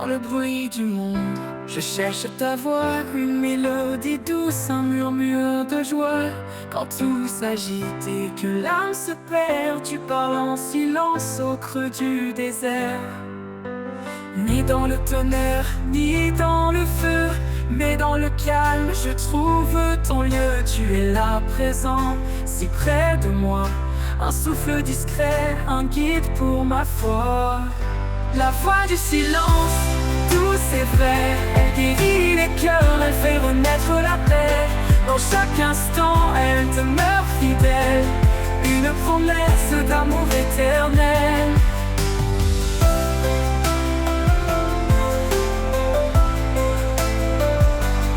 le bruit du monde. Je cherche ta voix, une mélodie douce, un murmure de joie. Quand tout s'agite et que l'âme se perd, tu parles en silence au creux du désert. Ni dans le tonnerre, ni dans le feu, mais dans le calme, je trouve ton lieu. Tu es là présent, si près de moi. Un souffle discret, un guide pour ma foi. La voix du silence, douce et vraie, elle guérit les cœurs, elle fait renaître la paix. Dans chaque instant, elle demeure fidèle, une promesse d'amour éternel.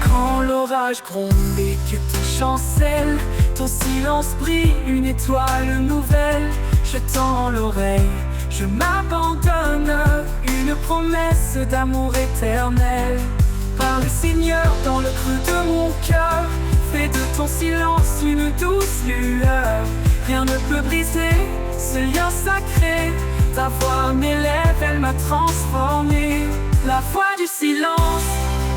Quand l'orage gronde et que tout chancelle, ton silence brille, une étoile nouvelle. Je tends l'oreille, je m'abandonne, une promesse d'amour éternel. Parle Seigneur dans le creux de mon cœur, fais de ton silence une douce lueur. Rien ne peut briser ce lien sacré, ta voix m'élève, elle m'a transformé. La voix du silence,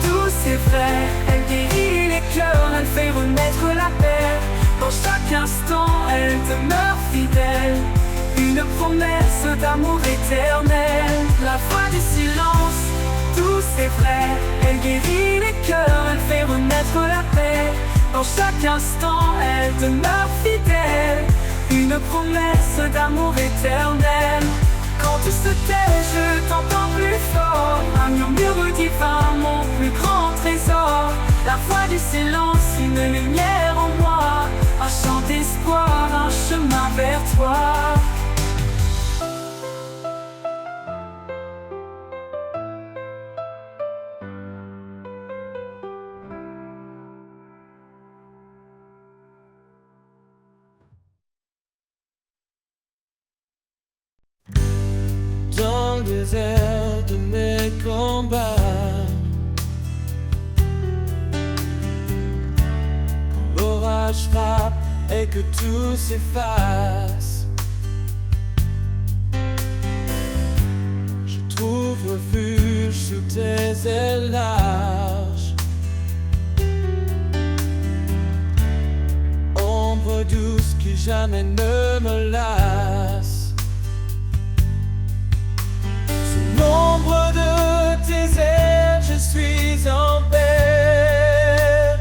douce et vraie, elle guérit les cœurs, elle fait renaître la paix. Dans chaque instant, elle demeure fidèle, une promesse d'amour éternel. La voix du silence, douce et vraie, elle guérit les cœurs, elle fait renaître la paix. Dans chaque instant, elle demeure fidèle, une promesse d'amour éternel. Quand tout se tait, je t'entends plus fort, un murmure divin, mon plus grand trésor. La voix du silence, une lumière en moi, un chant d'espoir, un chemin vers toi. Dans le désert de mes combats, quand l'orage frappe et que tout s'efface, je trouve refuge sous tes ailes larges. Ombre douce qui jamais ne me lasse. L'ombre de tes ailes, je suis en paix.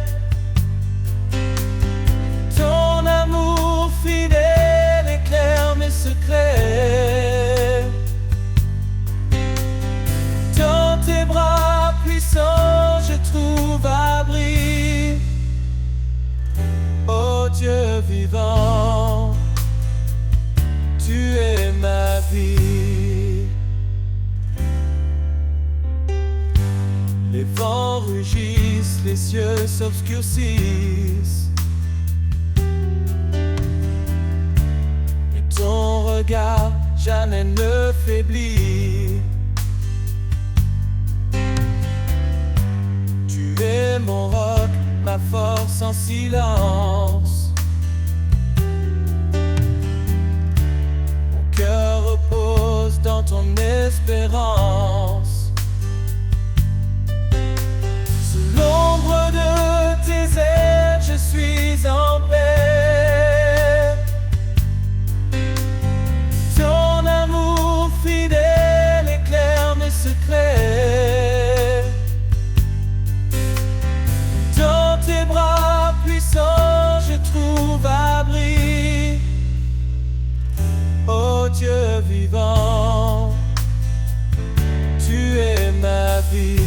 Ton amour fidèle éclaire mes secrets. Dans tes bras puissants, je trouve abri. Ô Dieu vivant, tu es ma vie. Les vents rugissent, les cieux s'obscurcissent, et ton regard jamais ne faiblit. Tu es mon roc, ma force en silence. Mon cœur repose dans ton espérance. L'ombre de tes ailes, je suis en paix. Ton amour fidèle éclaire mes secrets. Dans tes bras puissants, je trouve abri. Ô Dieu vivant, tu es ma vie.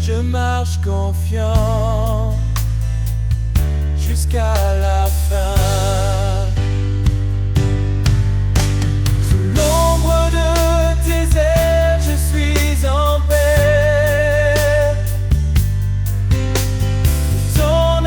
Je marche confiant jusqu'à la fin. Sous l'ombre de tes ailes, je suis en paix. Ton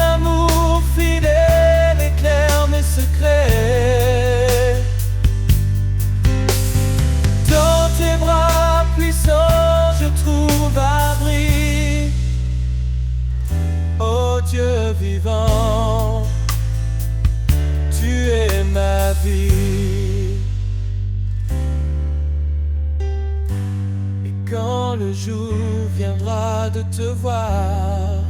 quand le jour viendra de te voir.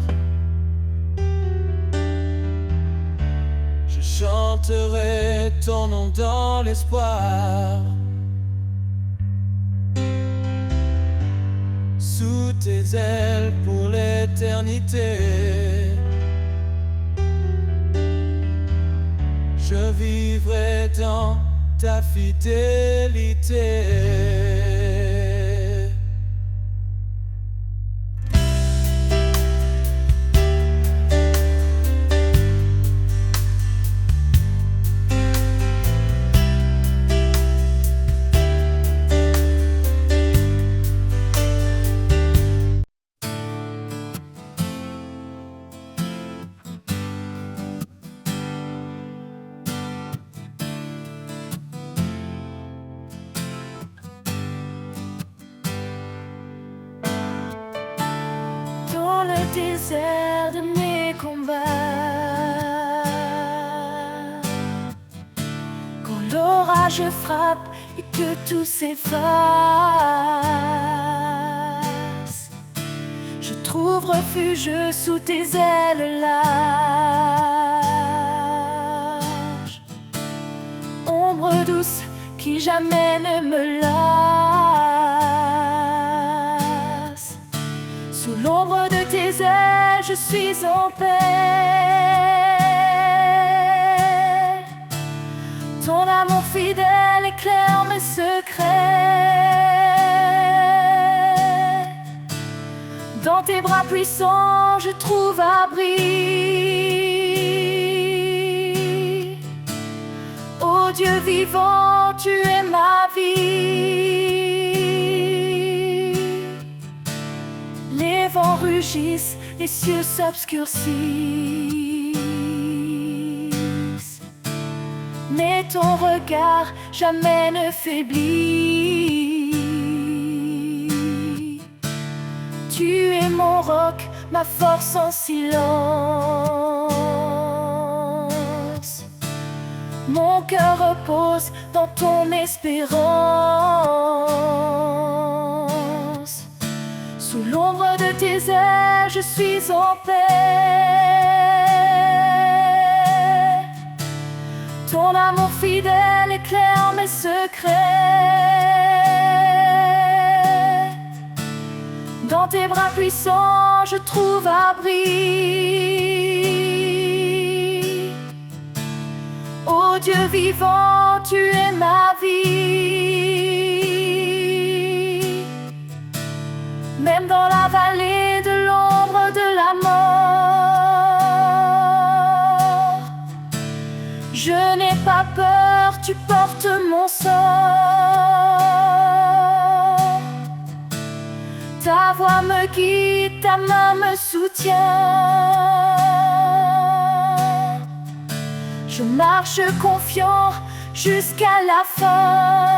Je chanterai ton nom dans l'espoir. Sous tes ailes pour l'éternité, je vivrai dans ta fidélité. Dans le désert de mes combats, quand l'orage frappe et que tout s'efface, je trouve refuge sous tes ailes larges. Ombre douce qui jamais ne me lasse, sous l'ombre de tes ailes, je suis en paix. Ton amour fidèle éclaire mes secrets. Dans tes bras puissants, je trouve abri. Ô Dieu vivant, tu es ma vie. Les vents rugissent, les cieux s'obscurcissent, mais ton regard jamais ne faiblit. Tu es mon roc, ma force en silence. Mon cœur repose dans ton espérance. Sous l'ombre de tes ailes, je suis en paix. Ton amour fidèle éclaire mes secrets. Dans tes bras puissants, je trouve abri. Ô Dieu vivant, tu es ma vie. Même dans la vallée de l'ombre de la mort, je n'ai pas peur, tu portes mon sort. Ta voix me guide, ta main me soutient. Je marche confiant jusqu'à la fin.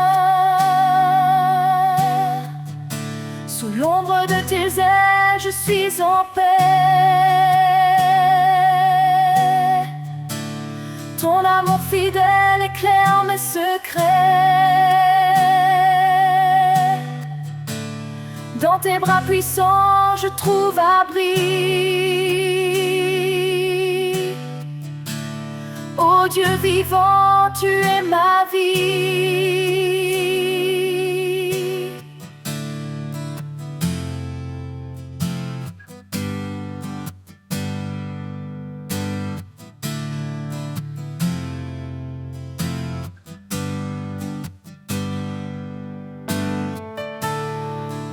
Sous l'ombre de tes ailes, je suis en paix. Ton amour fidèle éclaire mes secrets. Dans tes bras puissants, je trouve abri. Ô Dieu vivant, tu es ma vie.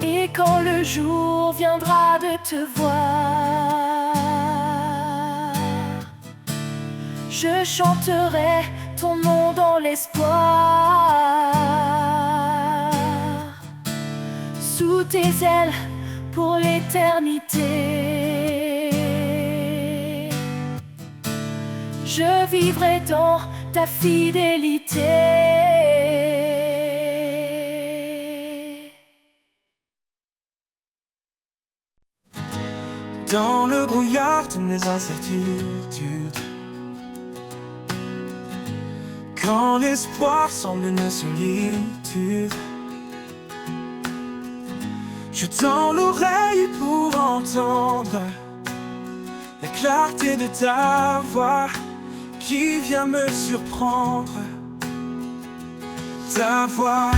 Et quand le jour viendra de te voir, je chanterai ton nom dans l'espoir. Sous tes ailes pour l'éternité, je vivrai dans ta fidélité. Dans le brouillard de mes incertitudes, quand l'espoir semble une solitude, Je tends l'oreille pour entendre la clarté de ta voix qui vient me surprendre. Ta voix,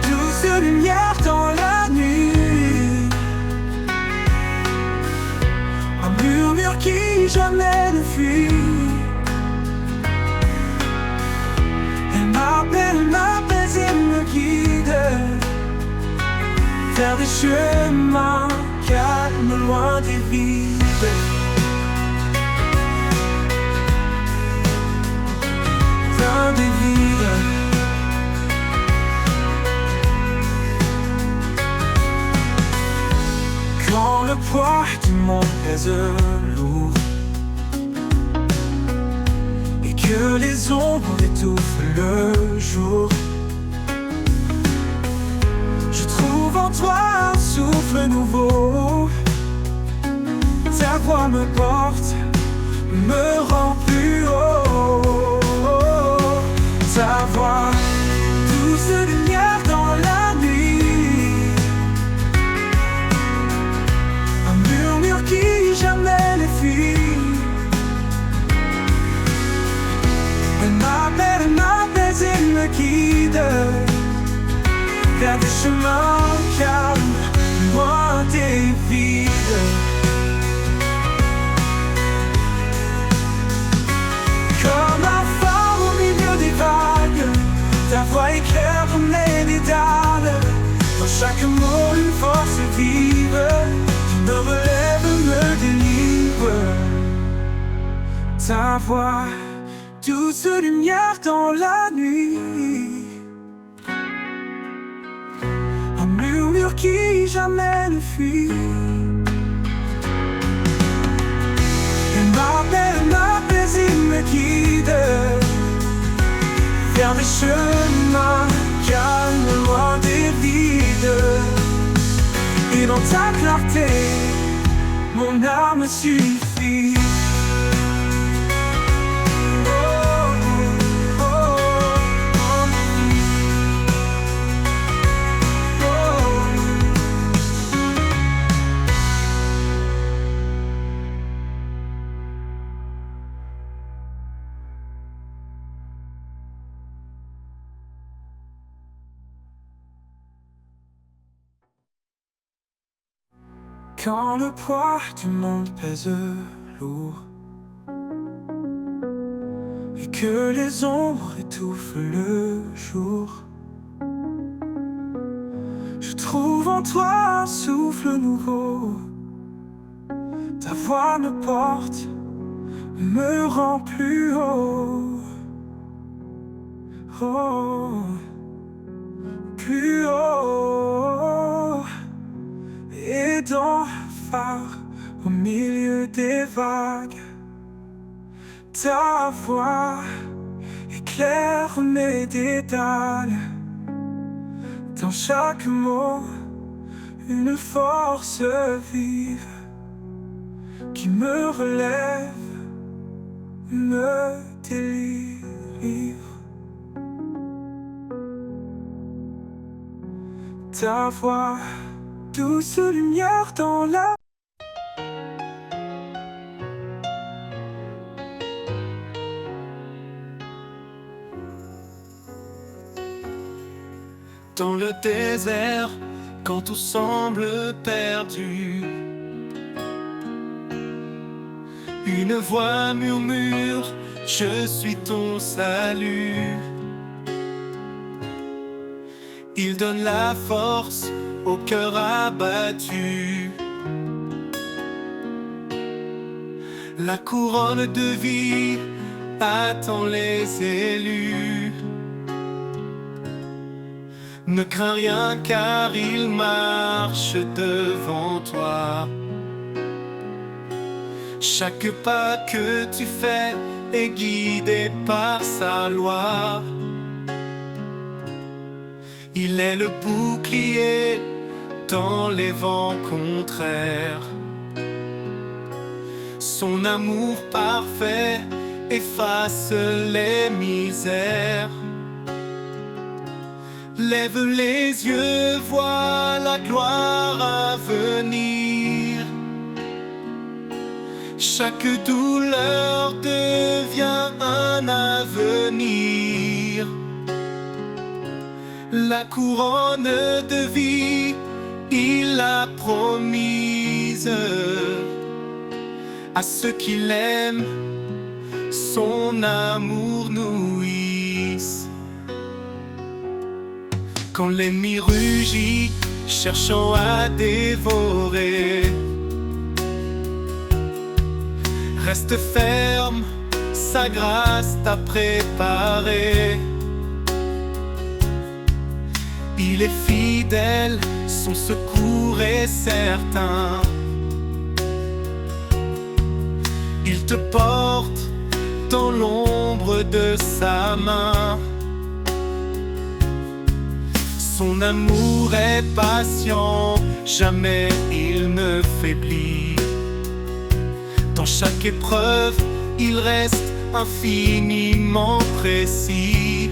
douce lumière dans la nuit, un murmure qui jamais ne fuit. Elle m'appelle et me guide vers des chemins calmes, loin des vides. Loin des vides. Quand le poids du monde pèse lourd et que les ombres étouffent le jour, je trouve en toi un souffle nouveau. Ta voix me porte, me rend plus haut. Ta voix, douce lumière dans la nuit, un murmure qui jamais ne fuit. Elle m'appelle et me guide vers des chemins calmes, loin des vides. Comme un phare au milieu des vagues, ta voix éclaire mes dédales. Dans chaque mot une force vive qui me relève, me délivre. Ta voix, douce lumière dans la nuit, un murmure qui jamais ne fuit. Elle m'appelle et me guide vers des chemins calmes, loin des vides. Et dans ta clarté, mon âme suffit. Quand le poids du monde pèse lourd et que les ombres étouffent le jour, je trouve en toi un souffle nouveau. Ta voix me porte, me rend plus haut. Oh, plus haut. Et dans le phare, au milieu des vagues, ta voix éclaire mes dédales. Dans chaque mot, une force vive qui me relève, me délivre. Ta voix, douce lumière dans la... Dans le désert, quand tout semble perdu, une voix murmure, je suis ton salut. Il donne la force au cœur abattu, la couronne de vie attend les élus. Ne crains rien car il marche devant toi. Chaque pas que tu fais est guidé par sa loi. Il est le bouclier dans les vents contraires. Son amour parfait efface les misères. Lève les yeux, vois la gloire Chaque douleur devient un avenir. La couronne de vie, il l'a promise à ceux qui l'aiment, son amour nourrisse. Quand l'ennemi rugit, cherchant à dévorer, reste ferme, sa grâce t'a préparé. Il est fidèle, son secours est certain. Il te porte dans l'ombre de sa main. Son amour est patient, jamais il ne faiblit. Dans chaque épreuve, il reste infiniment précis.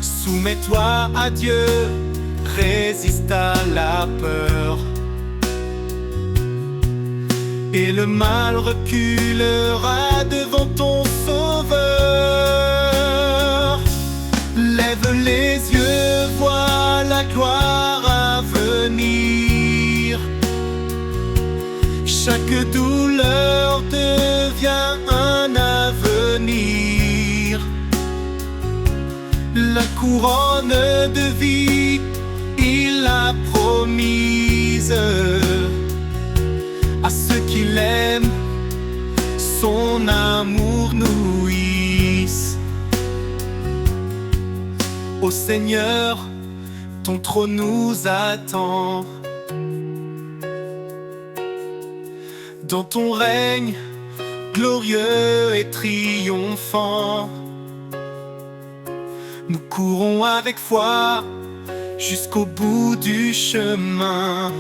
Soumets-toi à Dieu, résiste à la peur, et le mal reculera devant ton Sauveur. Lève les yeux, vois la gloire à venir. Chaque douleur devient un avenir. La couronne de vie, il l'a promise à ceux qui l'aiment, son amour nourrisse. Ô Seigneur, ton trône nous attend. Dans ton règne glorieux et triomphant, nous courons avec foi jusqu'au bout du chemin,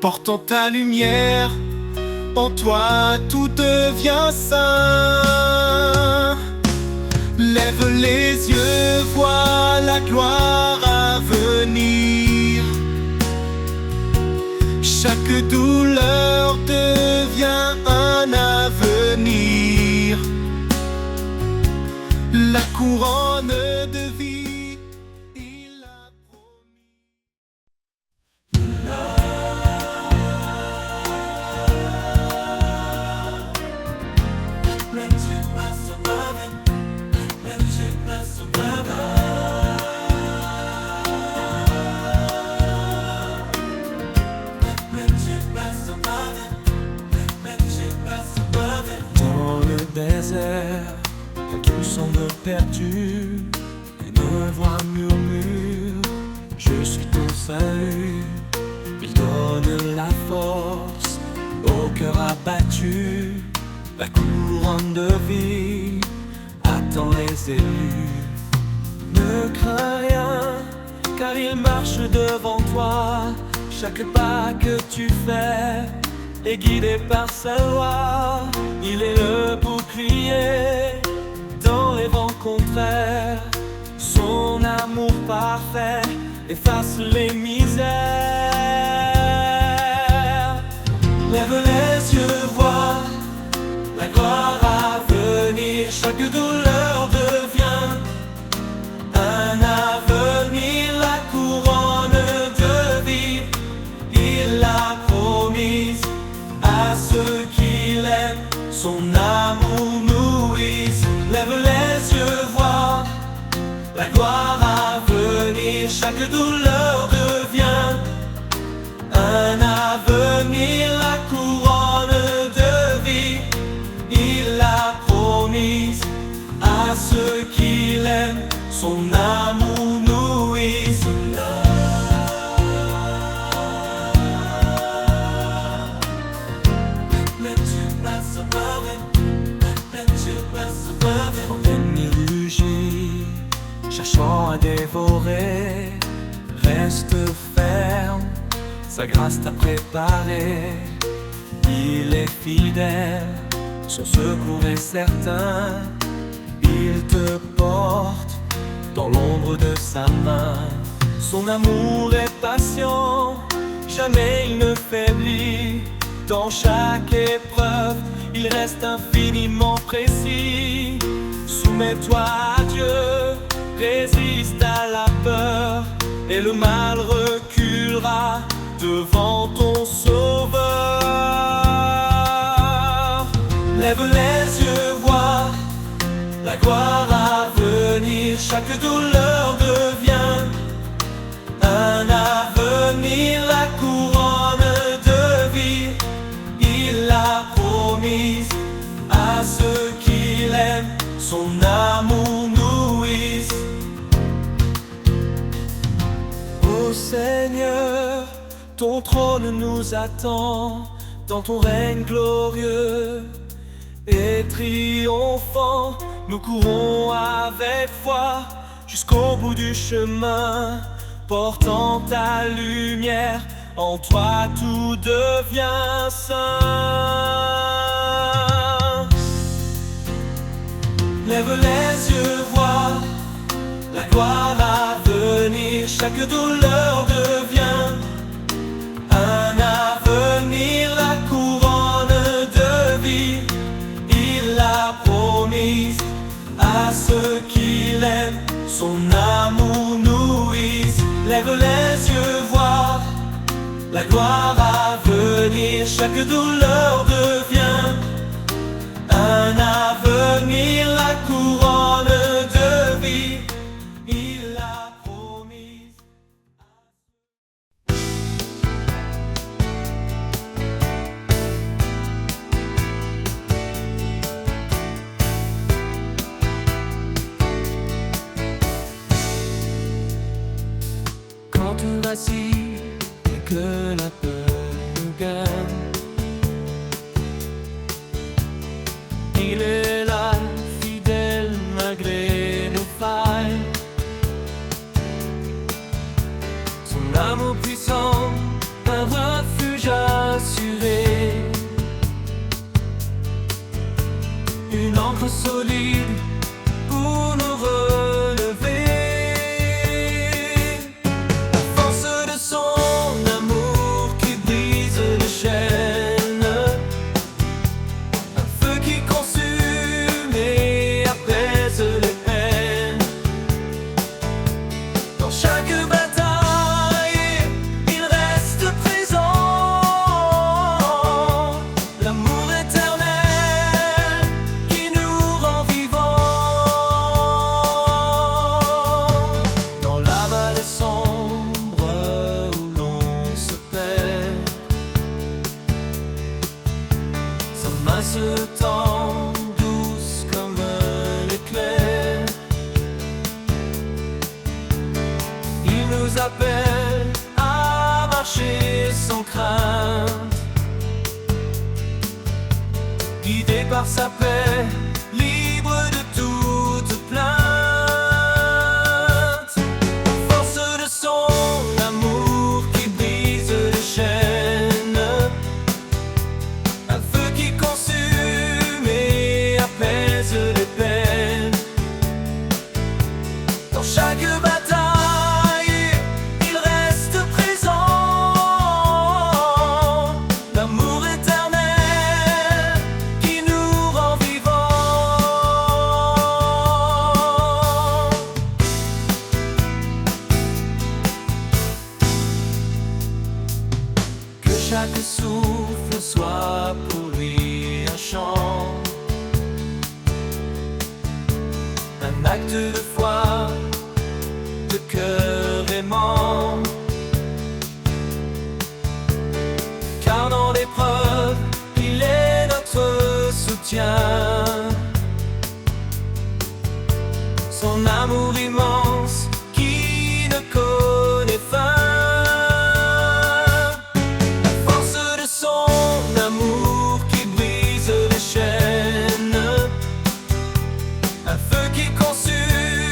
portant ta lumière, en toi tout devient saint. Lève les yeux, vois la gloire à venir. Chaque douleur devient un avenir. La couronne de vie, il l'a promis. Dans le désert, tout semble perdu, et me voix murmure, je suis ton salut. Il donne la force au cœur abattu. La couronne de vie attend les élus. Ne crains rien, car il marche devant toi. Chaque pas que tu fais est guidé par sa loi. Il est le bouclier dans les vents contraires. Son amour parfait efface les misères. Lève les yeux, vois la gloire à venir. Chaque douleur devient un avenir. La couronne de vie, il l'a promise à ceux qui l'aiment, son amour nourrisse. Lève les yeux, vois la gloire à venir. Chaque douleur devient un avenir. La couronne de vie, il l'a promise à ceux qui l'aiment, son amour nourrisse. L'ennemi rugit, cherchant à dévorer, reste ferme, sa grâce t'a préparé. Il est fidèle, son secours est certain. Il te porte dans l'ombre de sa main. Son amour est patient, Jamais il ne faiblit. Dans chaque épreuve, il reste infiniment précis. Soumets-toi à Dieu, résiste à la peur, et le mal reculera devant ton Sauveur. Lève les yeux, vois la gloire à venir. Chaque douleur devient un avenir. La couronne de vie, il l'a promise à ceux qui l'aiment. Son amour nourrit. Ô Seigneur, ton trône nous attend dans ton règne glorieux et triomphant. Nous courons avec foi jusqu'au bout du chemin, portant ta lumière. En toi tout devient saint. Lève les yeux, vois la gloire à venir. Chaque douleur devient un avenir. La couronne de vie, il l'a promise à ceux qui l'aiment. Son amour nourrit. Lève les yeux, vois la gloire à venir. Chaque douleur devient un avenir. La couronne de vie, il l'a promise. Quand tout vacille et que la peur nous gagne, il est là, fidèle malgré nos failles. Son amour puissant, un refuge assuré, une ancre solide pour nous relever. La force de son amour qui brise les chaînes, un feu qui consume et apaise les peines. Dans chaque bataille, il reste présent. L'amour éternel qui nous rend vivants. Dans la vallée sombre où l'on se perd, sa main se tend douce comme l'éclair. Il nous appelle à marcher sans crainte, guidé par sa paix, libre de toute plainte. Force de son amour qui brise les chaînes, un feu qui consume et apaise les peines. Dans chaque bataille, il reste présent. L'amour éternel qui nous rend vivants. Que chaque souffle soit pour lui un chant, un acte de foi, de cœur aimant. Car dans l'épreuve, il est notre soutien. Son amour immense qui ne connaît fin. La force de son amour qui brise les chaînes, un feu qui consume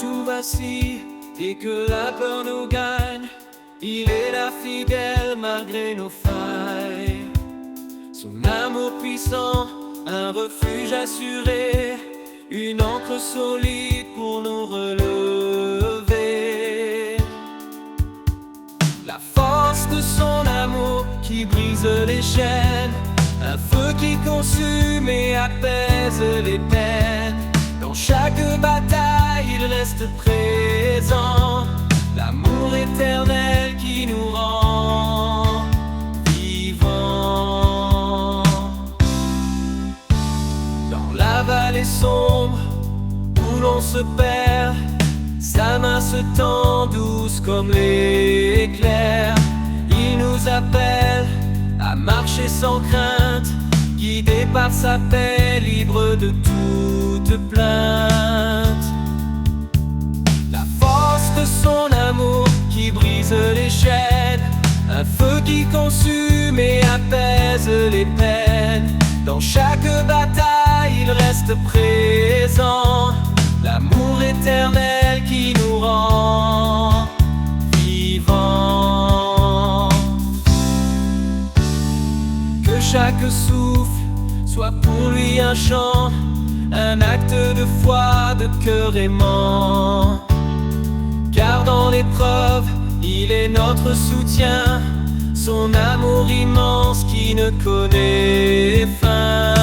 tout vacille et que la peur nous gagne, il est là fidèle malgré nos failles. Son amour puissant, un refuge assuré, une ancre solide pour nous relever. La force de son amour qui brise les chaînes, un feu qui consume et apaise les peines. Dans chaque bataille, il reste présent, l'amour éternel qui nous rend vivants. Dans la vallée sombre où l'on se perd, sa main se tend douce comme l'éclair. Il nous appelle à marcher sans crainte, guidé par sa paix, libre de toute plainte. La force de son amour qui brise les chaînes, un feu qui consume et apaise les peines. Dans chaque bataille, il reste présent, l'amour éternel qui nous rend vivants. Que chaque souffle soit pour lui un chant, un acte de foi, de cœur aimant. Car dans l'épreuve, il est notre soutien, son amour immense qui ne connaît fin.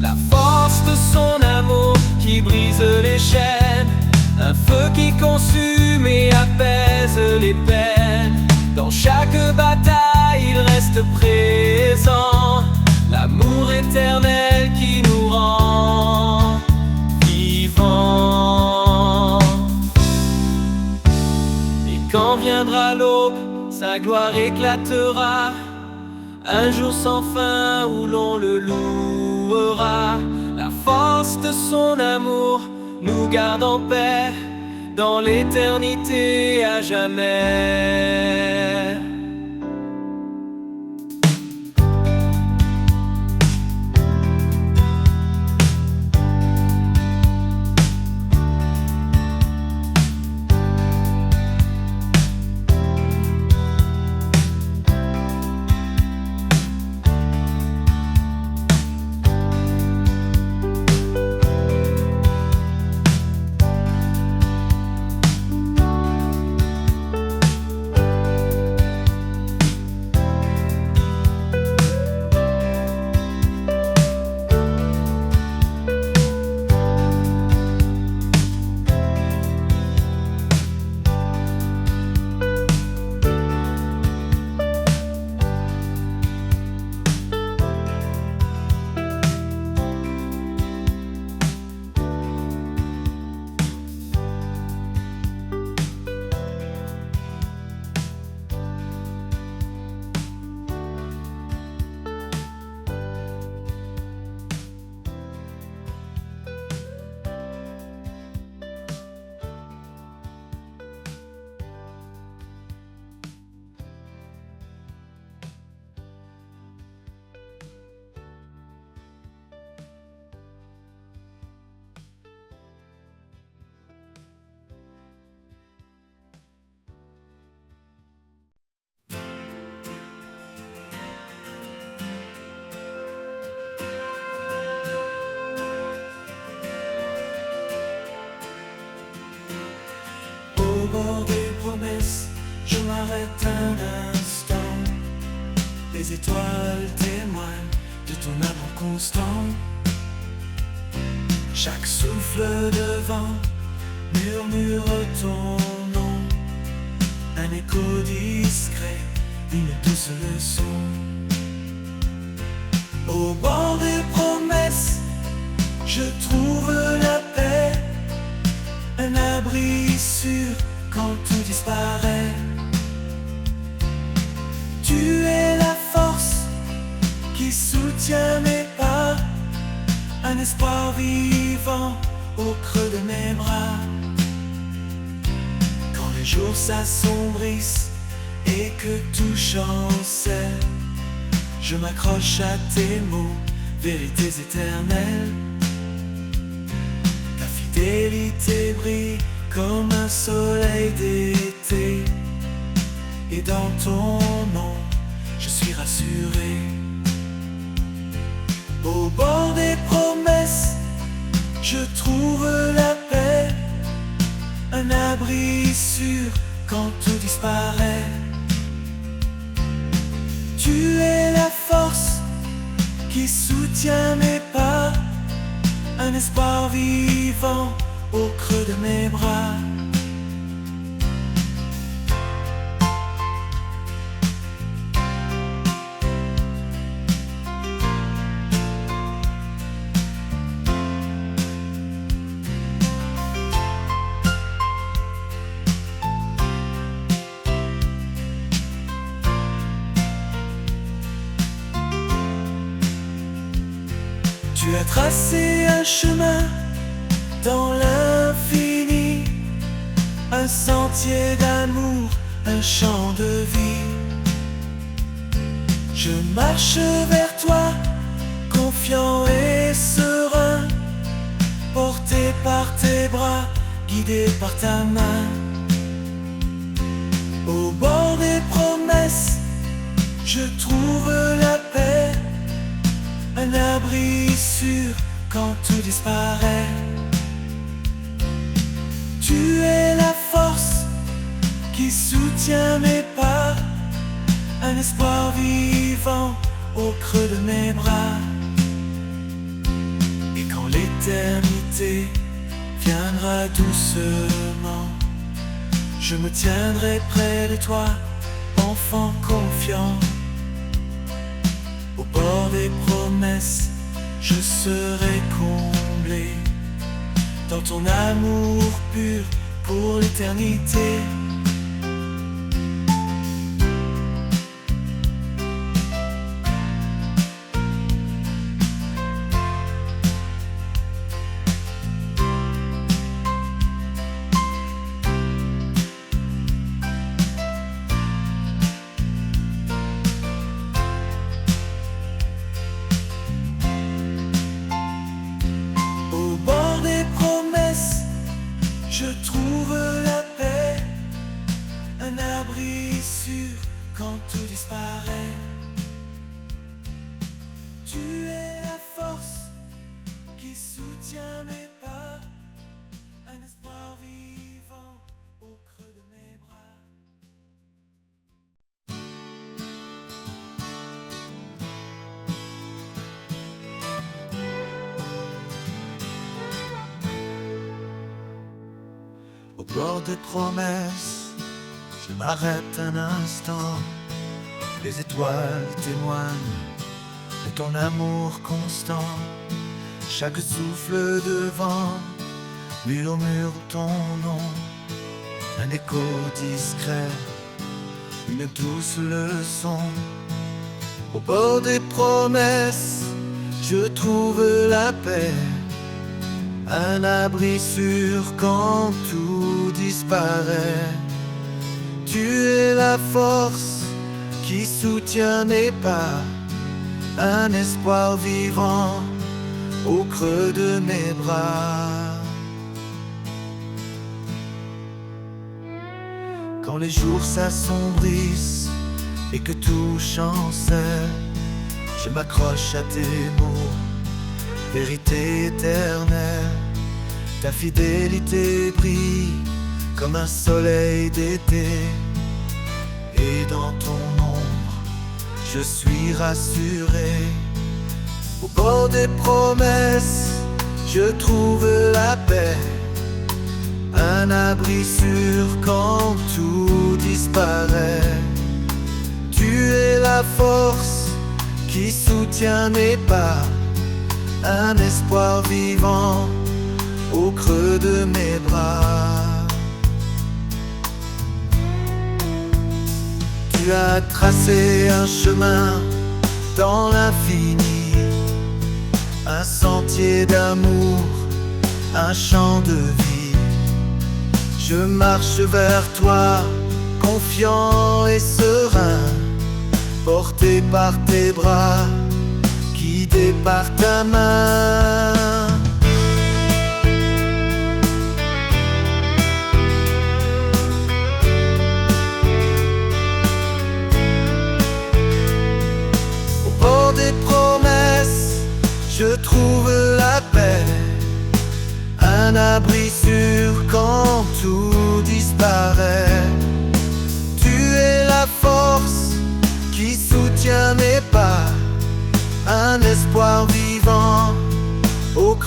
La force de son amour qui brise les chaînes, un feu qui consume et apaise les peines. Dans chaque bataille, il reste présent, l'amour éternel qui nous rend vivants. Et quand viendra l'aube, sa gloire éclatera, un jour sans fin où l'on le louera. La force de son amour nous garde en paix, dans l'éternité à jamais. Au bord des promesses, je m'arrête un instant. Les étoiles témoignent de ton amour constant. Chaque souffle de vent murmure ton nom, un écho discret, une douce leçon. Au bord des promesses, je trouve la paix, un abri sûr quand tout disparaît. Tu es la force qui soutient mes pas, un espoir vivant au creux de mes bras. Quand les jours s'assombrissent et que tout chancelle, je m'accroche à tes mots, vérités éternelles. Ta fidélité brille comme un soleil d'été. Et dans ton nom, je suis rassuré. Au bord des promesses, je trouve la paix, un abri sûr quand tout disparaît. Tu es la force qui soutient mes pas, un espoir vivant au creux de mes bras. Tu as tracé un chemin dans l'infini, un sentier d'amour, un champ de vie. Je marche vers toi, confiant et serein, porté par tes bras, guidé par ta main. Au bord des promesses, je trouve la paix, un abri sûr quand tout disparaît. Tu es la force qui soutient mes pas, un espoir vivant au creux de mes bras. Et quand l'éternité viendra doucement, je me tiendrai près de toi, enfant confiant. Au bord des promesses, je serai comblé dans ton amour pur pour l'éternité. Je trouve la paix, un abri sûr quand tout disparaît. Tu es la force qui soutient mes pas, un espoir vivant au creux de mes bras. Au bord des promesses, je m'arrête un instant. Les étoiles témoignent de ton amour constant. Chaque souffle de vent murmure ton nom. Un écho discret, une douce leçon. Au bord des promesses, je trouve la paix, un abri sûr quand tout disparaît. Tu es la force qui soutient mes pas, un espoir vivant au creux de mes bras. Quand les jours s'assombrissent et que tout chancelle, je m'accroche à tes mots, vérité éternelle. Ta fidélité brille comme un soleil d'été. Et dans ton ombre, je suis rassuré. Au bord des promesses, je trouve la paix, un abri sûr quand tout disparaît. Tu es la force qui soutient mes pas, un espoir vivant au creux de mes bras. Tu as tracé un chemin dans l'infini, un sentier d'amour, un champ de vie. Je marche vers toi, confiant et serein, porté par tes bras, guidé par ta main.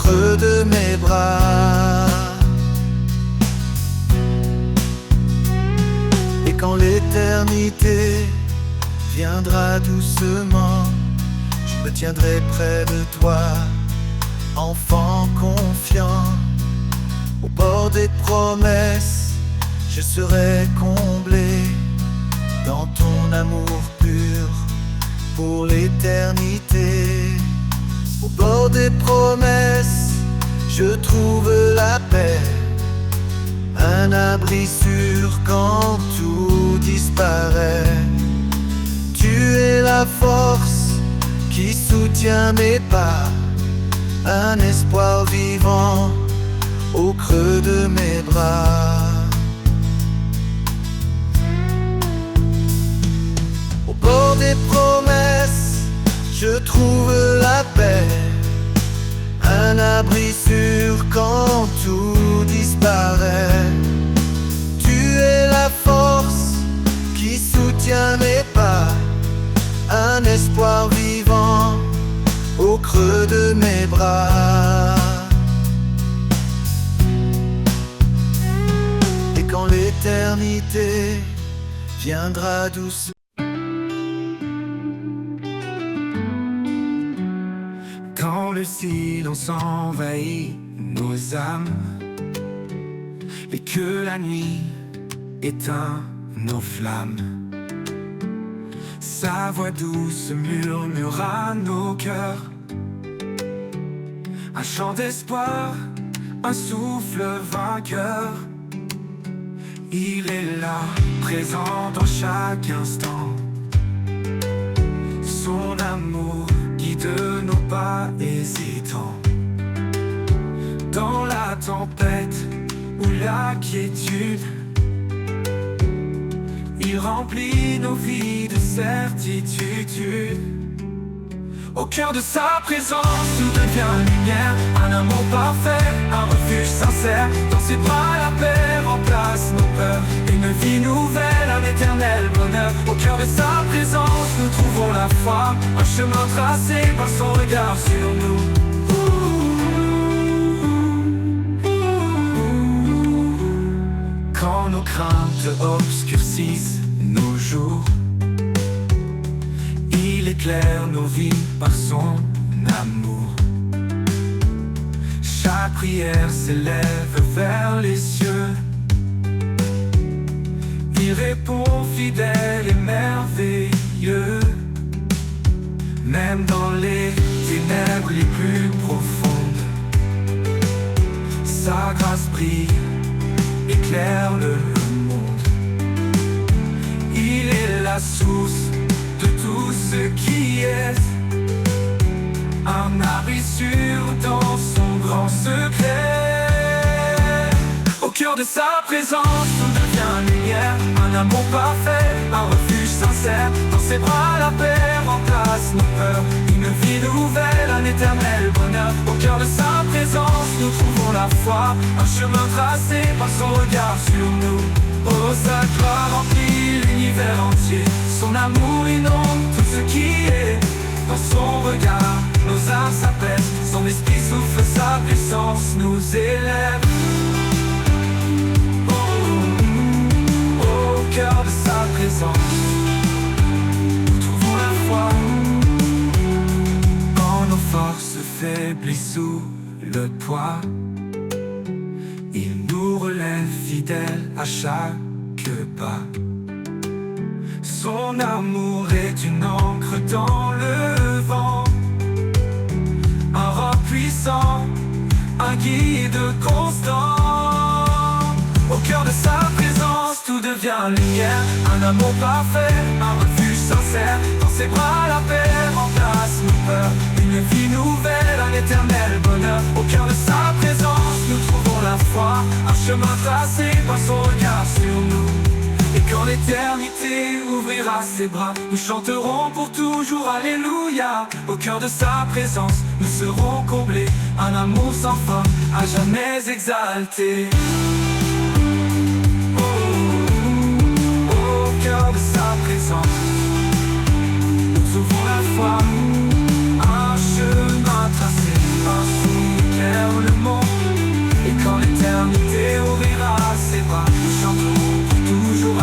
creux de mes bras. Et quand l'éternité viendra doucement, je me tiendrai près de toi, enfant confiant. Au bord des promesses, je serai comblé dans ton amour pur pour l'éternité. Au bord des promesses, je trouve la paix, un abri sûr quand tout disparaît. Tu es la force qui soutient mes pas, un espoir vivant au creux de mes bras. Au bord des promesses, je trouve la paix, un abri sûr quand tout disparaît. Tu es la force qui soutient mes pas, un espoir vivant au creux de mes bras. Et quand l'éternité viendra doucement, quand le silence envahit nos âmes et que la nuit éteint nos flammes, sa voix douce murmure à nos cœurs, un chant d'espoir, un souffle vainqueur. Il est là, présent dans chaque instant. Son amour guide nos pas hésitants. Dans la tempête ou la quiétude, il remplit nos vies de certitude. Au cœur de sa présence, tout devient lumière, un amour parfait, un refuge sincère. Dans ses bras, la paix remplace nos peurs, une vie nouvelle, un éternel bonheur. Au cœur de sa présence, nous trouvons la foi, un chemin tracé par son regard sur nous. Quand nos craintes obscurcissent nos jours, il éclaire nos vies par son amour. Chaque prière s'élève vers les cieux. Il répond fidèle et merveilleux. Même dans les ténèbres les plus profondes, sa grâce brille, éclaire le monde. Il est la source de tout ce qui est, un abri sûr dans son grand secret. Au cœur de sa présence, tout devient lumière, un amour parfait, un refuge sincère. Dans ses bras, la paix remplace nos peurs, une vie nouvelle, un éternel bonheur. Au cœur de sa présence, nous trouvons la foi, un chemin tracé par son regard sur nous. Oh, sa gloire remplit l'univers entier, son amour inonde tout ce qui est. Dans son regard, nos âmes s'apaisent, son esprit souffle, sa puissance nous élève. Au cœur de sa présence, nous trouvons la foi. Quand nos forces faiblissent sous le poids, il nous relève fidèles à chaque pas. Son amour est une encre dans le vent, un roc puissant, un guide constant. Au cœur de sa présence, tout devient lumière, un amour parfait, un refuge sincère. Dans ses bras, la paix remplace nos peurs, une vie nouvelle, un éternel bonheur. Au cœur de sa présence, nous trouvons la foi, un chemin tracé par son regard sur nous. Et quand l'éternité ouvrira ses bras, nous chanterons pour toujours Alléluia. Au cœur de sa présence, nous serons comblés, un amour sans fin, à jamais exalté. Au cœur de sa présence, nous ouvrons la foi, un chemin tracé par son éclair.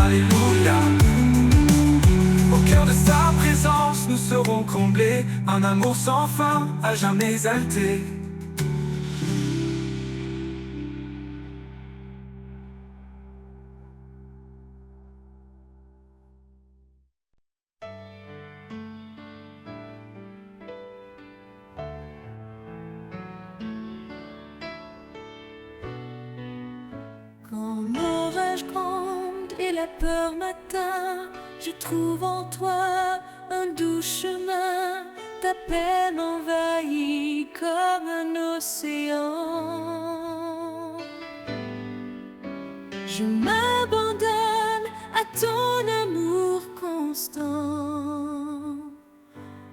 Alléluia. Au cœur de sa présence, nous serons comblés. Un amour sans fin, à jamais exalté. Quand l'orage gronde et la peur m'atteint, je trouve en toi un doux chemin. Ta paix m'envahit comme un océan. Je m'abandonne à ton amour constant.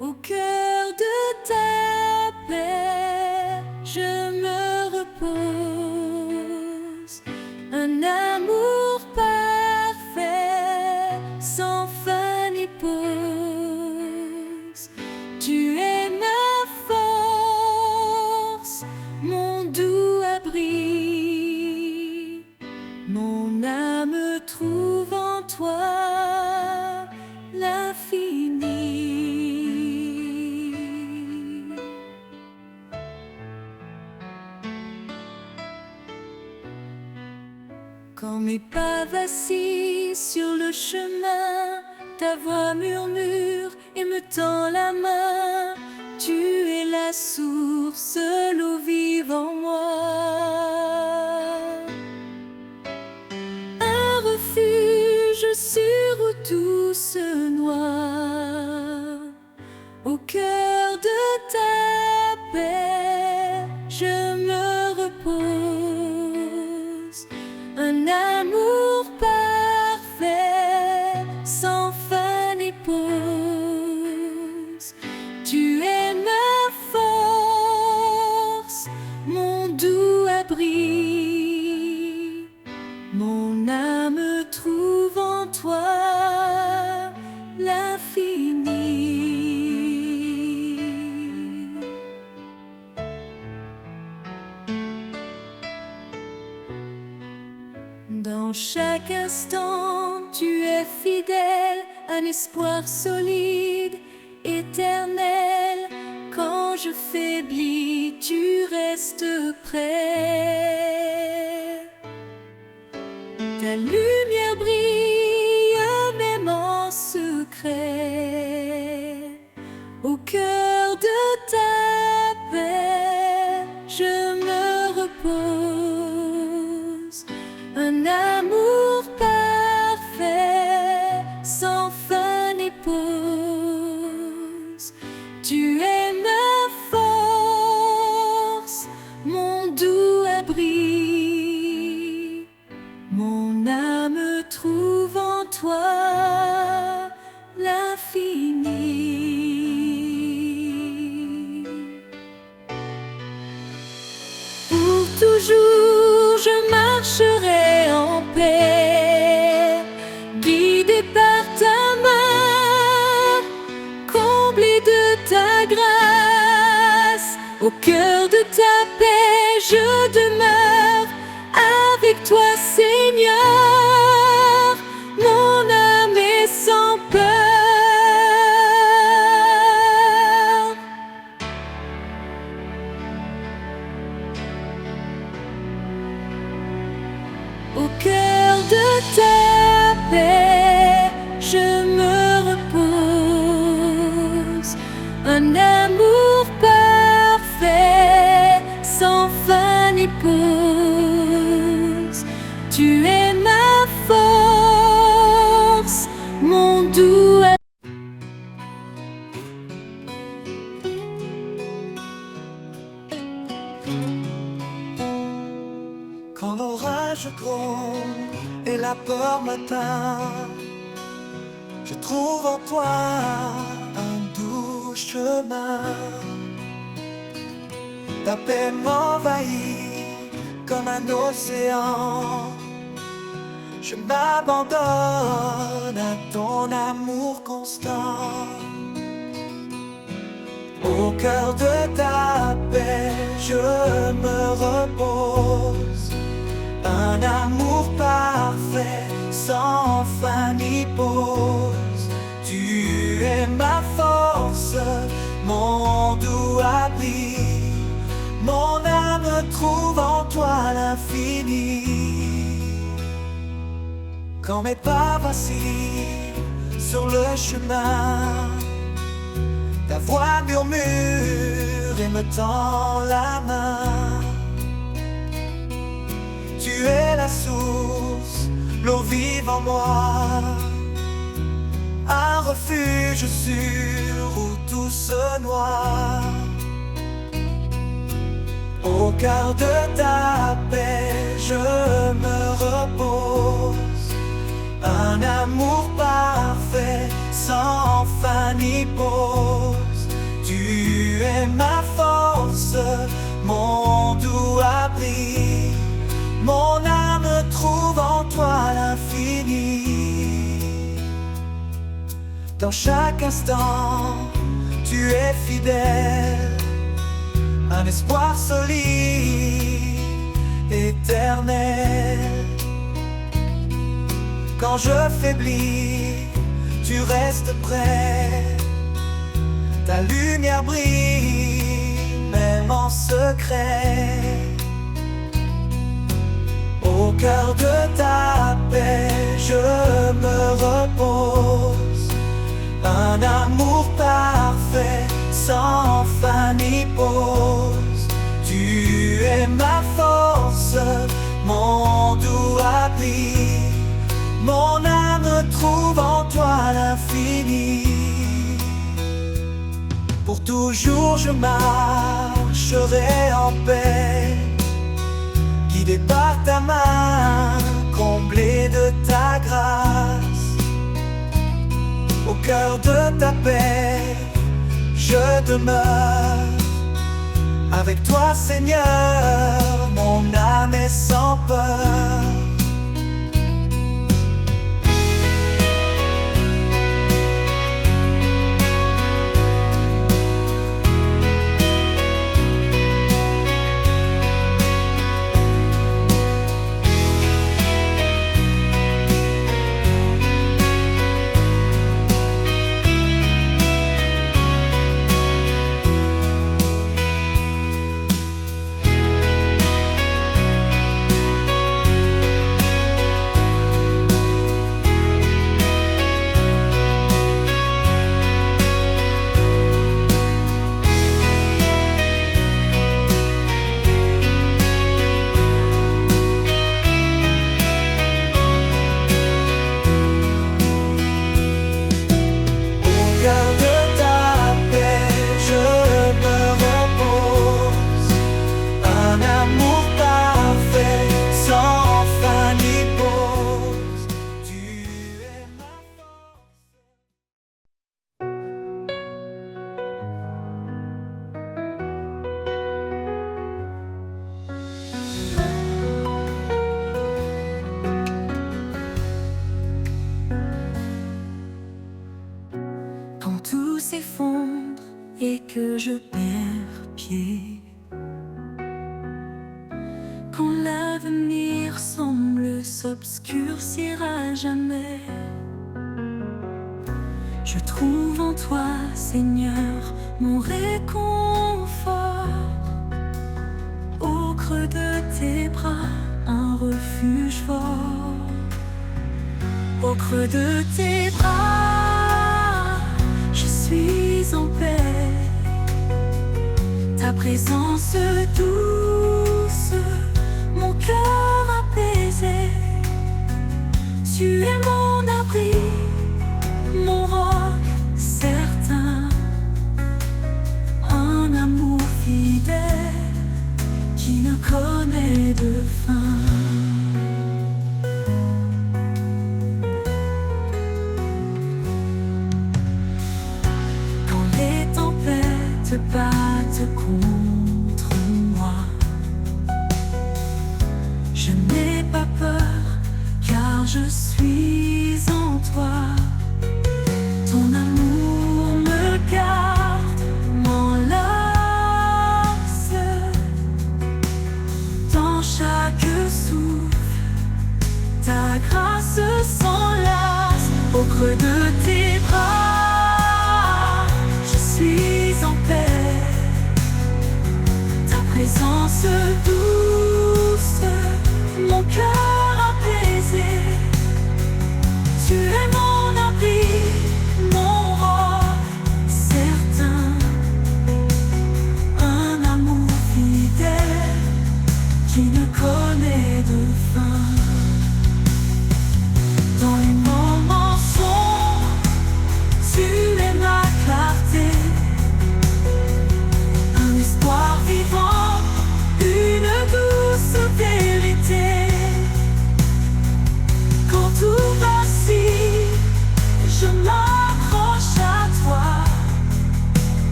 Au cœur de ta paix, je me repose. Un amour parfait, sans fin ni pause. Tu es ma force, mon doux abri. Mon âme trouve en toi l'infini. Quand mes pas vacillent sur le chemin, ta voix murmure et me tend la main. Tu es la source, l'eau vive en moi. Un refuge sur où tout se noie. Au cœur de ta paix, je me repose. Un amour parfait, sans fin ni pause. Tu es ma force, mon doux abri. Mon âme trouve en toi l'infini. Dans chaque instant, tu es fidèle, un espoir solide, éternel. Quand je faiblis, tu restes près. Ta lumière brille même en secret. Au cœur de ta paix, je me repose. Un amour parfait, sans fin ni pause. Tu es ma force, mon doux abri. Mon âme trouve en toi l'infini. Pour toujours, je marcherai en paix, guidé par ta main, comblé de ta grâce. Au cœur de ta paix, je demeure avec toi, Seigneur. Mon âme est sans peur. Au cœur de ta paix, je me repose. Un amour parfait, sans fin ni pause. Tu es ma force, mon doux abri. Quand l'orage gronde et la peur m'atteint, je trouve en toi un doux chemin. Ta paix m'envahit comme un océan. Je m'abandonne à ton amour constant. Au cœur de ta paix, je me repose. Un amour parfait, sans fin ni pause. Tu es ma force, mon doux abri. Mon âme trouve en toi l'infini. Quand mes pas vacillent sur le chemin, ta voix murmure et me tend la main. Tu es la source, l'eau vive en moi, un refuge sûr où tout se noie. Au cœur de ta paix, je me repose. Un amour parfait, sans fin ni pause. Tu es ma force, mon doux abri. Mon âme trouve en toi l'infini. Dans chaque instant, tu es fidèle. Un espoir solide, éternel. Quand je faiblis, tu restes près. Ta lumière brille, même en secret. Au cœur de ta paix, je me repose. Un amour parfait, sans fin ni pause. Tu es ma force, mon doux abri. Mon âme trouve en toi l'infini. Pour toujours je marcherai en paix, guidé par ta main, comblé de ta grâce. Au cœur de ta paix, je demeure. Avec toi, Seigneur, mon âme est sans peur. S'effondre et que je perds pied, quand l'avenir semble s'obscurcir à jamais, je trouve en toi, Seigneur, mon réconfort. Au creux de tes bras, un refuge fort. Au creux de tes bras, je suis en paix. Ta présence douce, mon cœur apaisé. Tu es mon abri, mon roc certain. Un amour fidèle qui ne connaît de fin. Battent contre moi, je n'ai pas peur car je suis en toi. Ton amour me garde, m'enlace dans chaque creux de tes bras, je suis en paix. Ta présence douce, mon cœur apaisé. Tu es mon abri, mon roi certain. Un amour fidèle qui ne connaît de fin. Dans les moments sombres, tu es ma clarté. Un espoir vivant, une douce vérité. Quand tout vacille, je m'accroche à toi,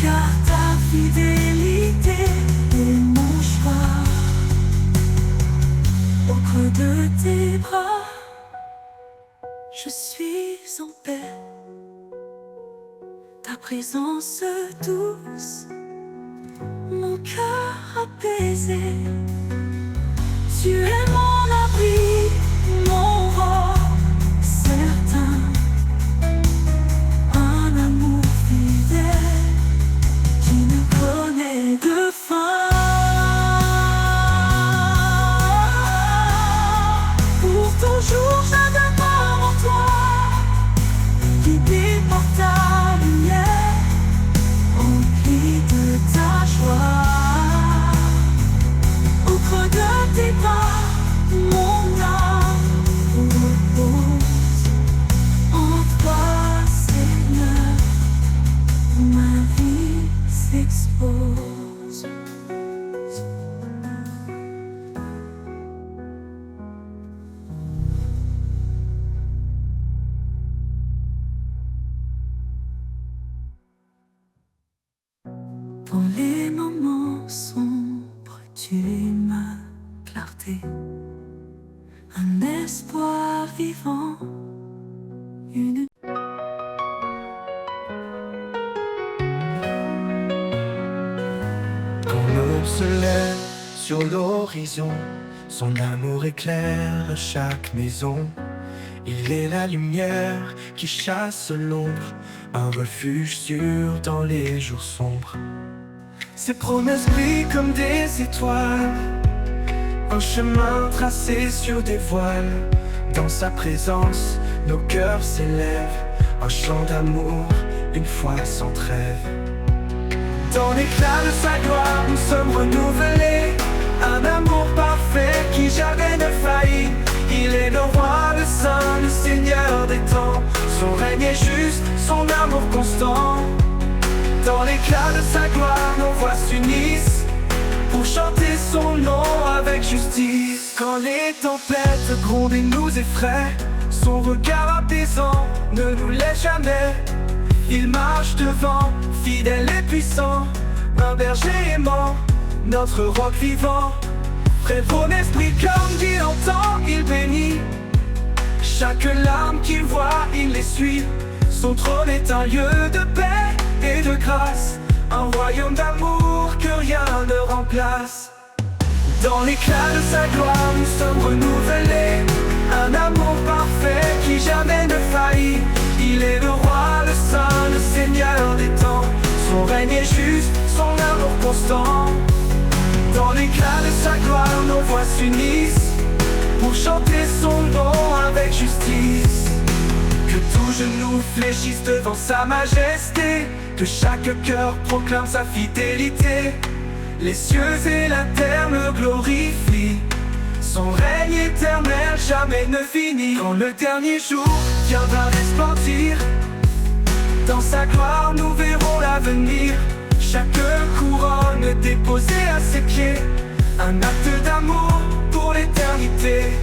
car ta fidélité est mon choix. Au creux de tes bras, je suis en paix. Ta présence douce, mon cœur apaisé. Tu es mon abri, mon roi certain. Un amour fidèle qui ne connaît de fin. Pour toujours je demeure en toi, guidé par ta lumière, rempli de ta joie. Au creux de tes bras, mon âme repose. En toi, Seigneur, ma vie s'expose. Dans les moments sombres, tu es ma clarté. Un espoir vivant, une Quand l'aube se lève sur l'horizon, son amour éclaire chaque maison. Il est la lumière qui chasse l'ombre, un refuge sûr dans les jours sombres. Ses promesses brillent comme des étoiles, un chemin tracé sur des voiles. Dans sa présence, nos cœurs s'élèvent, un chant d'amour, une foi sans trêve. Dans l'éclat de sa gloire, nous sommes renouvelés, un amour parfait qui jamais ne faillit. Il est le roi, le saint, le seigneur des temps. Son règne est juste, son amour constant. Dans l'éclat de sa gloire, nos voix s'unissent pour chanter son nom avec justice. Quand les tempêtes grondent et nous effraient, son regard apaisant ne nous laisse jamais. Il marche devant, fidèle et puissant, un berger aimant, notre roc vivant. Prévaut l'esprit comme il entend, il bénit chaque larme qu'il voit, il les suit. Son trône est un lieu de paix et de grâce, un royaume d'amour que rien ne remplace. Dans l'éclat de sa gloire, nous sommes renouvelés, un amour parfait qui jamais ne faillit. Il est le roi, le saint, le seigneur des temps. Son règne est juste, son amour constant. Dans l'éclat de sa gloire, nos voix s'unissent pour chanter son nom avec justice. Que tout genou fléchisse devant sa majesté, que chaque cœur proclame sa fidélité. Les cieux et la terre le glorifient, son règne éternel jamais ne finit. Quand le dernier jour viendra resplendir, dans sa gloire nous verrons l'avenir. Chaque couronne déposée à ses pieds, un acte d'amour pour l'éternité.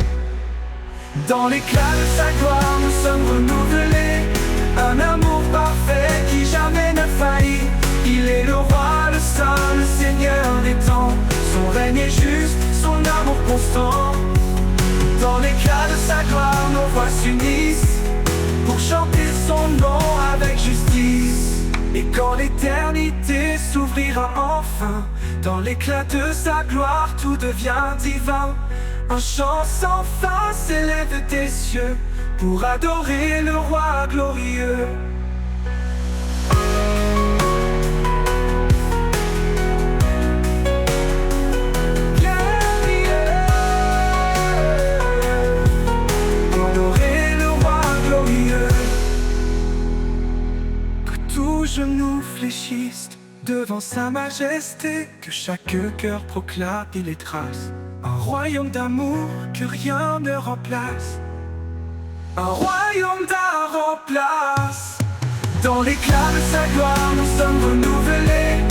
Dans l'éclat de sa gloire, nous sommes renouvelés, un amour parfait qui jamais ne faillit. Il est le roi, le saint, le seigneur des temps. Son règne est juste, son amour constant. Dans l'éclat de sa gloire, nos voix s'unissent pour chanter son nom avec justice. Et quand l'éternité s'ouvrira enfin, dans l'éclat de sa gloire, tout devient divin. Un chant sans fin s'élève des cieux pour adorer le roi glorieux. Adorer le roi glorieux. Que tout genou fléchisse devant sa majesté, que chaque cœur proclame et les trace. Un royaume d'amour que rien ne remplace. Un royaume d'un remplace. Dans l'éclat de sa gloire, nous sommes renouvelés.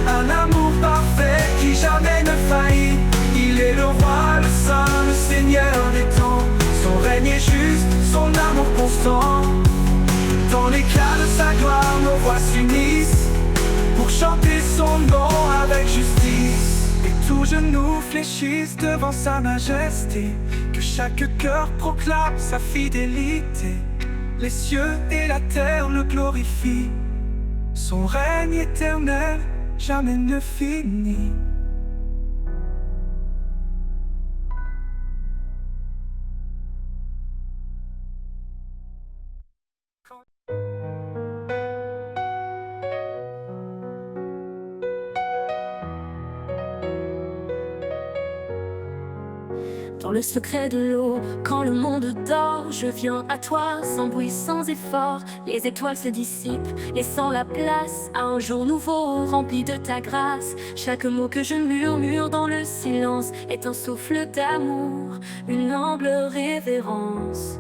Un amour parfait qui jamais ne faillit. Il est le roi, le saint, le seigneur des temps. Son règne est juste, son amour constant. Dans l'éclat de sa gloire, nos voix s'unissent pour chanter son nom avec justice. Et tout genou fléchisse devant sa majesté, que chaque cœur proclame sa fidélité. Les cieux et la terre le glorifient. Son règne éternel jamais ne finit. Dans le secret de l'eau, quand le monde dort, je viens à toi sans bruit, sans effort. Les étoiles se dissipent, laissant la place à un jour nouveau rempli de ta grâce. Chaque mot que je murmure dans le silence est un souffle d'amour, une humble révérence.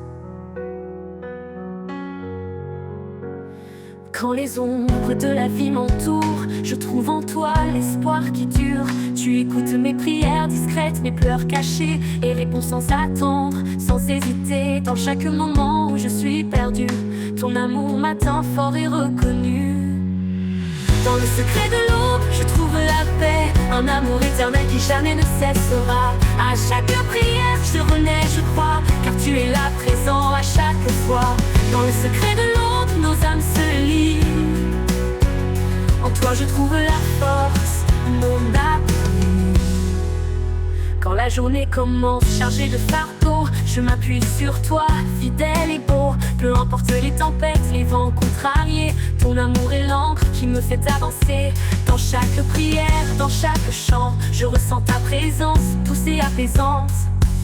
Quand les ombres de la vie m'entourent, je trouve en toi l'espoir qui dure. Tu écoutes mes prières discrètes, mes pleurs cachés, et réponds sans attendre, sans hésiter. Dans chaque moment où je suis perdu, ton amour m'atteint fort et reconnu. Dans le secret de l'aube, je trouve la paix, un amour éternel qui jamais ne cessera. À chaque prière, je renais, je crois, car tu es là présent à chaque fois. Dans le secret de l'aube, nos âmes se lient. En toi, je trouve la force, mon appui. Quand la journée commence chargée de fardeaux, je m'appuie sur toi, fidèle et beau. Peu importe les tempêtes, les vents contrariés, ton amour est l'encre qui me fait avancer. Dans chaque prière, dans chaque chant, je ressens ta présence, douce et apaisante.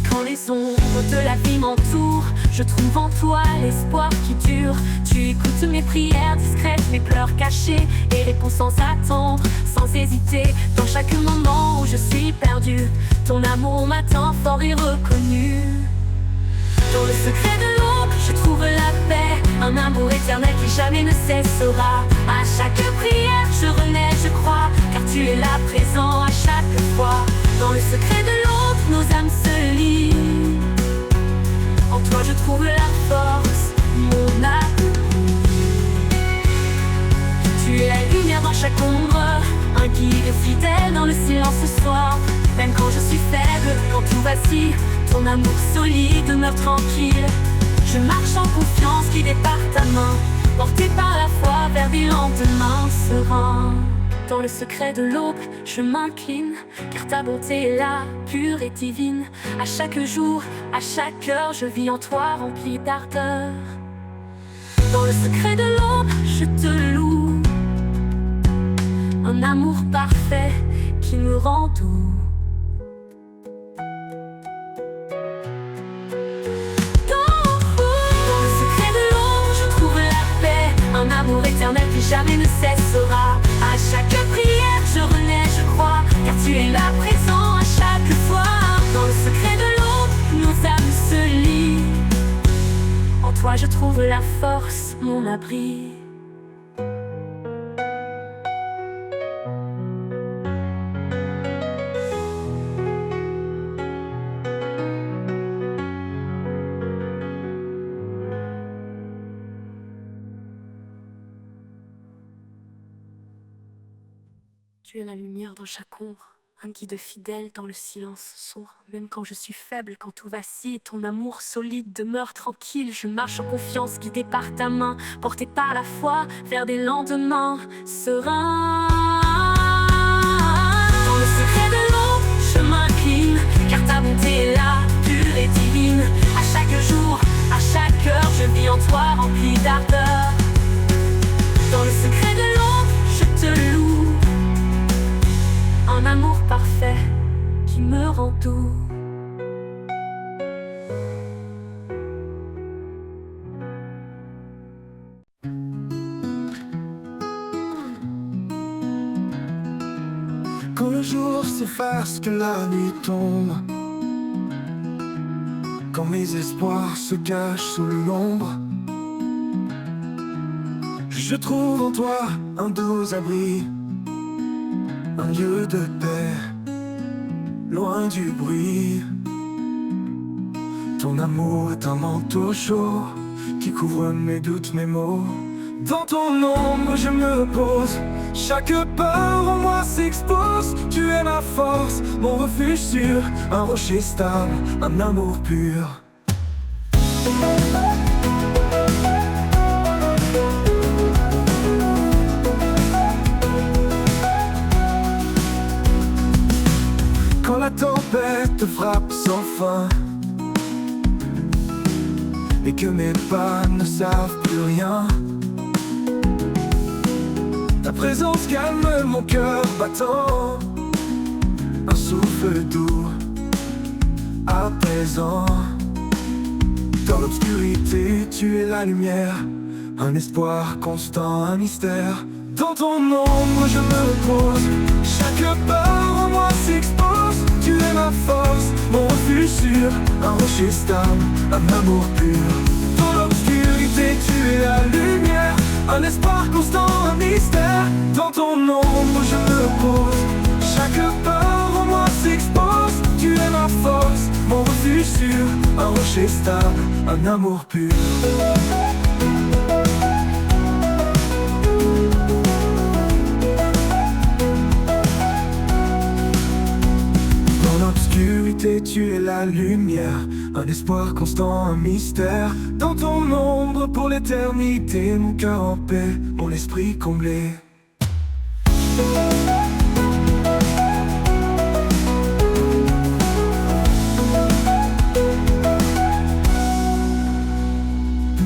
Quand les ombres de la vie m'entourent, je trouve en toi l'espoir qui dure. Tu écoutes mes prières discrètes, mes pleurs cachés, et réponds sans attendre, sans hésiter. Dans chaque moment où je suis perdu, ton amour m'attend fort et reconnu. Dans le secret de l'aube, je trouve la paix, un amour éternel qui jamais ne cessera. À chaque prière, je renais, je crois, car tu es là présent à chaque fois. Dans le secret de l'aube, nos âmes se lient. En toi, je trouve la force, mon appui. Tu es la lumière dans chaque ombre, un guide fidèle dans le silence ce soir. Même quand je suis faible, quand tout vacille, ton amour solide demeure tranquille. Je marche en confiance, guidé par ta main, porté par la foi vers des lendemains sereins. Dans le secret de l'aube, je m'incline, car ta bonté est là, pure et divine. À chaque jour, à chaque heure, je vis en toi rempli d'ardeur. Dans le secret de l'aube, je te loue, un amour parfait qui me rend doux. Un amour éternel qui jamais ne cessera. À chaque prière, je renais, je crois, car tu es là présent à chaque fois. Dans le secret de l'aube, nos âmes se lient. En toi, je trouve la force, mon abri. Tu es la lumière dans chaque ombre, un guide fidèle dans le silence sourd. Même quand je suis faible, quand tout vacille, ton amour solide demeure tranquille. Je marche en confiance, guidé par ta main, porté par la foi vers des lendemains sereins. Dans le secret de l'aube, je m'incline, car ta bonté est là, pure et divine. À chaque jour, à chaque heure, soir rempli d'ardeur. Dans le secret de l'ombre, je te loue, un amour parfait qui me rend doux. Quand le jour s'efface, que la nuit tombe, quand mes espoirs se cachent sous l'ombre, je trouve en toi un doux abri, un lieu de paix, loin du bruit. Ton amour est un manteau chaud qui couvre mes doutes, mes maux. Dans ton ombre je me repose, chaque peur en moi s'expose. Tu es ma force, mon refuge sûr, un rocher stable, un amour pur. Quand la tempête frappe sans fin et que mes pas ne savent plus rien, ta présence calme mon cœur battant, un souffle doux, apaisant. Dans l'obscurité, tu es la lumière, un espoir constant, un mystère. Dans ton ombre, je me repose, chaque peur en moi s'expose. Tu es ma force, mon refuge sûr, un rocher stable, un amour pur. Dans l'obscurité, tu es la lumière, un espoir constant, un mystère. Dans ton ombre je me repose, chaque peur en moi s'expose. Tu es ma force, mon refuge sûr, un rocher stable, un amour pur. Dans l'obscurité tu es la lumière, un espoir constant, un mystère. Dans ton ombre pour l'éternité, mon cœur en paix, mon esprit comblé.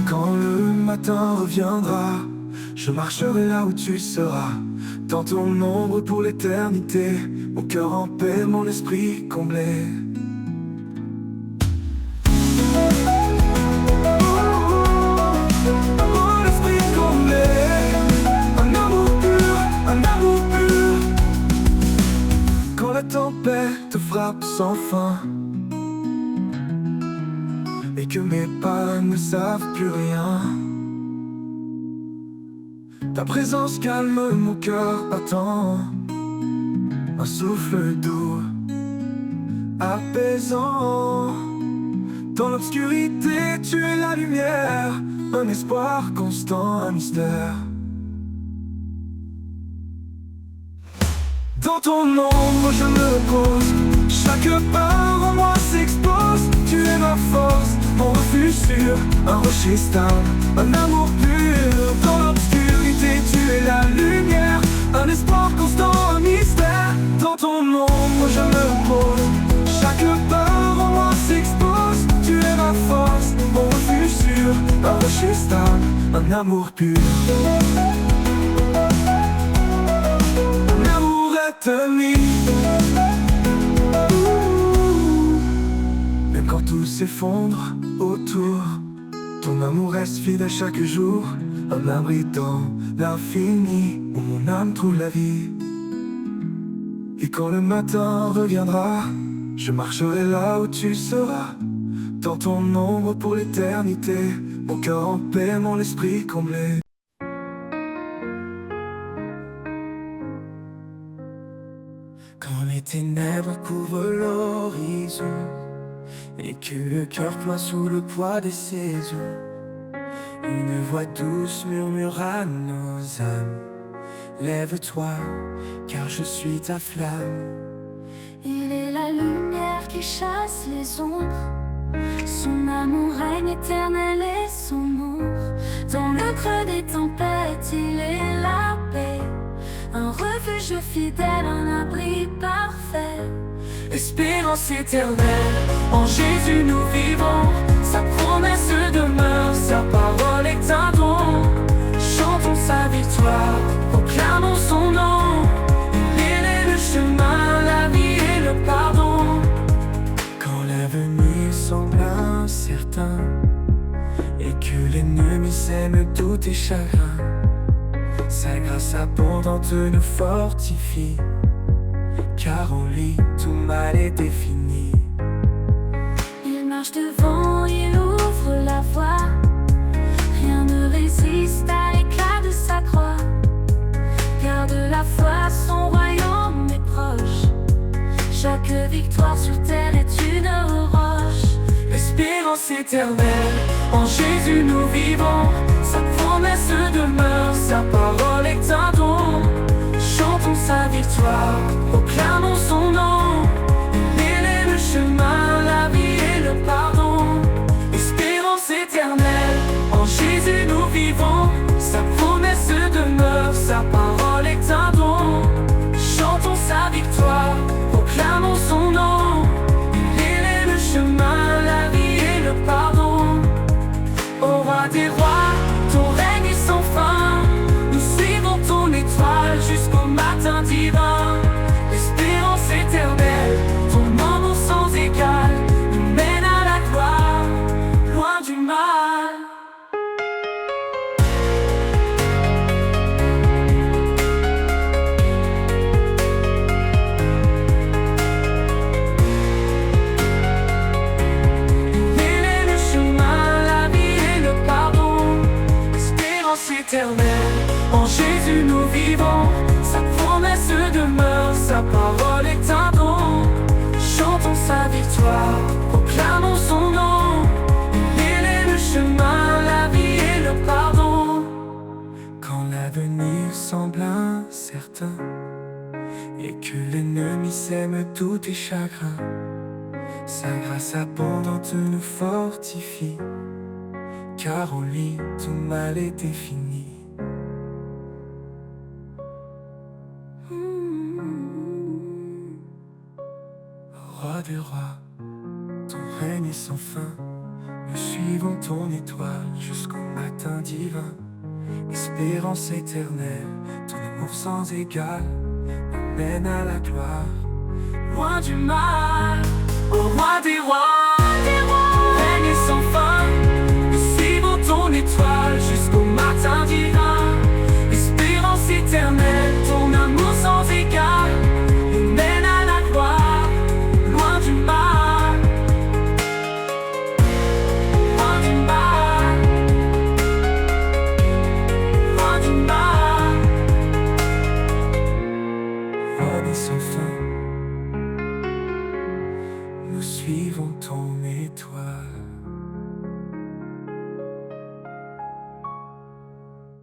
Quand le matin reviendra, je marcherai là où tu seras. Dans ton ombre pour l'éternité, mon cœur en paix, mon esprit comblé. Tempête frappe sans fin et que mes pas ne savent plus rien, ta présence calme mon cœur battant, un souffle doux, apaisant. Dans l'obscurité tu es la lumière, un espoir constant, un mystère. Dans ton ombre je me repose, chaque peur en moi s'expose. Tu es ma force, mon refuge sûr, un rocher stable, un amour pur. Dans l'obscurité tu es la lumière, un espoir constant, un mystère. Dans ton ombre je me repose, chaque peur en moi s'expose. Tu es ma force, mon refuge sûr, un rocher stable, un amour pur. Même quand tout s'effondre autour, ton amour reste fidèle chaque jour, un abri dans l'infini où mon âme trouve la vie. Et quand le matin reviendra, je marcherai là où tu seras. Dans ton ombre pour l'éternité, mon cœur en paix, mon esprit comblé. Quand les ténèbres couvrent l'horizon et que le cœur ploie sous le poids des saisons, une voix douce murmure à nos âmes: lève-toi, car je suis ta flamme. Il est la lumière qui chasse les ombres, son amour règne éternel et son nom. Dans le creux des tempêtes, il est la paix, un refuge fidèle, un abri parfait. Espérance éternelle, en Jésus nous vivons, sa promesse demeure, sa parole sème tous tes chagrins. Sa grâce abondante nous fortifie, car en lui tout mal est défini. Il marche devant, il ouvre la voie. Rien ne résiste à l'éclat de sa croix. Garde la foi, son royaume est proche. Chaque victoire sur terre est une roche. L'espérance éternelle, en Jésus nous vivons. Sa promesse demeure, sa parole est un don. Chantons sa victoire, proclamons son nom. Il est le chemin, la vie et le pardon. Espérance éternelle, en Jésus nous vivons. Sa promesse demeure, sa parole est un don. Chantons sa victoire, proclamons son nom. Il est le chemin, la vie et le pardon. Ô roi des rois, ton règne est sans fin. Nous suivons ton étoile jusqu'au matin divin. L'espérance éternelle, ton amour sans égal nous mène à la gloire, loin du mal. Il est le chemin, la vie et le pardon. Espérance éternelle, en Jésus nous vivons. Sa promesse demeure, sa parole est un don. Chantons sa victoire, proclamons son nom. Il est le chemin, la vie et le pardon. Quand l'avenir semble incertain et que l'ennemi sème tous tes chagrins, sa grâce abondante nous fortifie, car en lui tout mal est défini. Roi des rois, ton règne est sans fin. Nous suivons ton étoile jusqu'au matin divin. Espérance éternelle, ton amour sans égal nous mène à la gloire, Loin du mal, au roi des rois, règne sans fin.